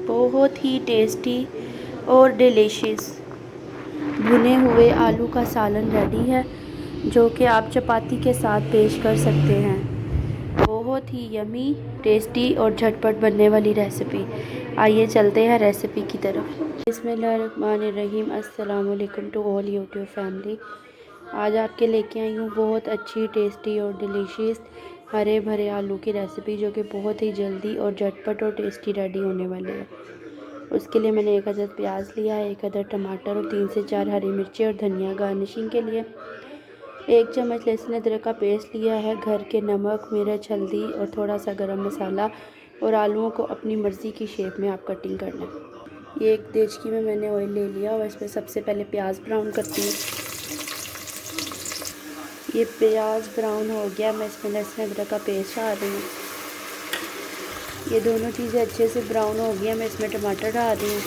बहुत ही टेस्टी और डिलीशियस भुने हुए आलू का सालन रेडी है, जो कि आप चपाती के साथ पेश कर सकते हैं। बहुत ही यमी, टेस्टी और झटपट बनने वाली रेसिपी। आइए चलते हैं रेसिपी की तरफ। बिस्मिल्लाहिर्रहमानिर्रहीम। अस्सलाम वालेकुम टू ऑल यूट्यूब फैमिली। आज आपके लेके आई हूँ बहुत अच्छी, टेस्टी और डिलीशियस हरे भरे आलू की रेसिपी, जो कि बहुत ही जल्दी और झटपट और टेस्टी रेडी होने वाली है। उसके लिए मैंने 1 अदद प्याज लिया है, 1 अदद टमाटर और 3 से 4 हरी मिर्ची और धनिया गार्निशिंग के लिए। 1 चम्मच लहसुन अदरक का पेस्ट लिया है, घर के नमक, मिर्च, हल्दी और थोड़ा सा गरम मसाला, और आलूओं को अपनी मर्ज़ी की शेप में आप कटिंग कर लें। ये एक देचकी में मैंने ऑयल ले लिया और इसमें सबसे पहले प्याज ब्राउन करती हूँ। ये प्याज ब्राउन हो गया, मैं इसमें लहसुन अदरक का पेस्ट डाल रही हूँ। ये दोनों चीज़ें अच्छे से ब्राउन हो गई, मैं इसमें टमाटर डाल रही हूँ।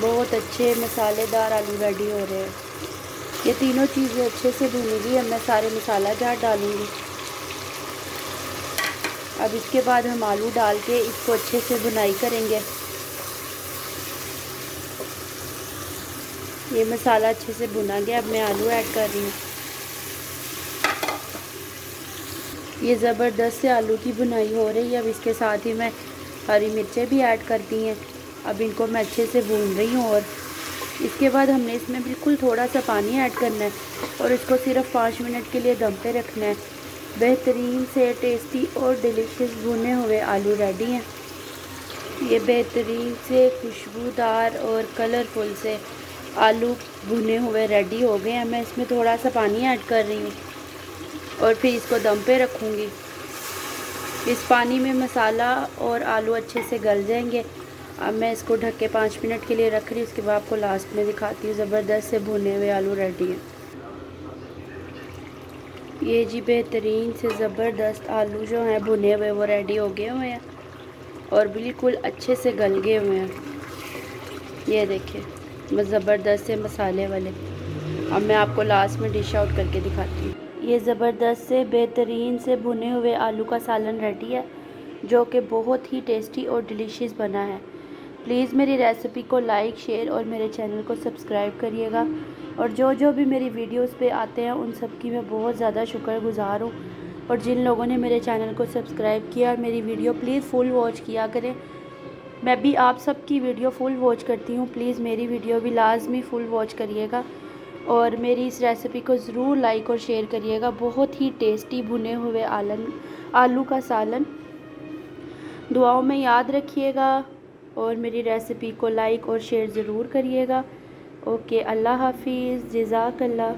बहुत अच्छे मसालेदार आलू रेडी हो रहे हैं। ये तीनों चीज़ें अच्छे से भूनेगी, अब मैं सारे मसाला जार डालूँगी। अब इसके बाद हम आलू डाल के इसको अच्छे से भुनाई करेंगे। ये मसाला अच्छे से भुना गया, अब मैं आलू ऐड कर रही हूँ। ये ज़बरदस्त से आलू की भुनाई हो रही है। अब इसके साथ ही मैं हरी मिर्चें भी ऐड कर दी हैं। अब इनको मैं अच्छे से भून रही हूँ, और इसके बाद हमने इसमें बिल्कुल थोड़ा सा पानी ऐड करना है और इसको सिर्फ 5 मिनट के लिए दम पे रखना है। बेहतरीन से टेस्टी और डिलीशियस भुने हुए आलू रेडी हैं। ये बेहतरीन से खुशबूदार और कलरफुल से आलू भुने हुए रेडी हो गए हैं। मैं इसमें थोड़ा सा पानी ऐड कर रही हूँ और फिर इसको दम पे रखूँगी। इस पानी में मसाला और आलू अच्छे से गल जाएंगे। अब मैं इसको ढक के 5 मिनट के लिए रख रही हूँ। उसके बाद आपको लास्ट में दिखाती हूँ। ज़बरदस्त से भुने हुए आलू रेडी हैं। ये जी बेहतरीन से ज़बरदस्त आलू जो हैं भुने हुए वो रेडी हो गए हुए हैं और बिल्कुल अच्छे से गल गए हुए हैं। ये देखिए ज़बरदस्त से मसाले वाले। अब मैं आपको लास्ट में डिश आउट करके दिखाती हूँ। ये ज़बरदस्त से बेहतरीन से भुने हुए आलू का सालन रेडी है, जो कि बहुत ही टेस्टी और डिलीशियस बना है। प्लीज़ मेरी रेसिपी को लाइक, शेयर और मेरे चैनल को सब्सक्राइब करिएगा। और जो भी मेरी वीडियोस पे आते हैं उन सब की मैं बहुत ज़्यादा शुक्रगुज़ार हूँ। और जिन लोगों ने मेरे चैनल को सब्सक्राइब किया और मेरी वीडियो प्लीज़ फुल वॉच किया करें। मैं भी आप सबकी वीडियो फुल वॉच करती हूँ, प्लीज़ मेरी वीडियो भी लाजमी फुल वॉच करिएगा और मेरी इस रेसिपी को ज़रूर लाइक और शेयर करिएगा। बहुत ही टेस्टी भुने हुए आलू का सालन। दुआओं में याद रखिएगा और मेरी रेसिपी को लाइक और शेयर ज़रूर करिएगा। ओके, अल्लाह हाफिज़, जज़ाकल्लाह।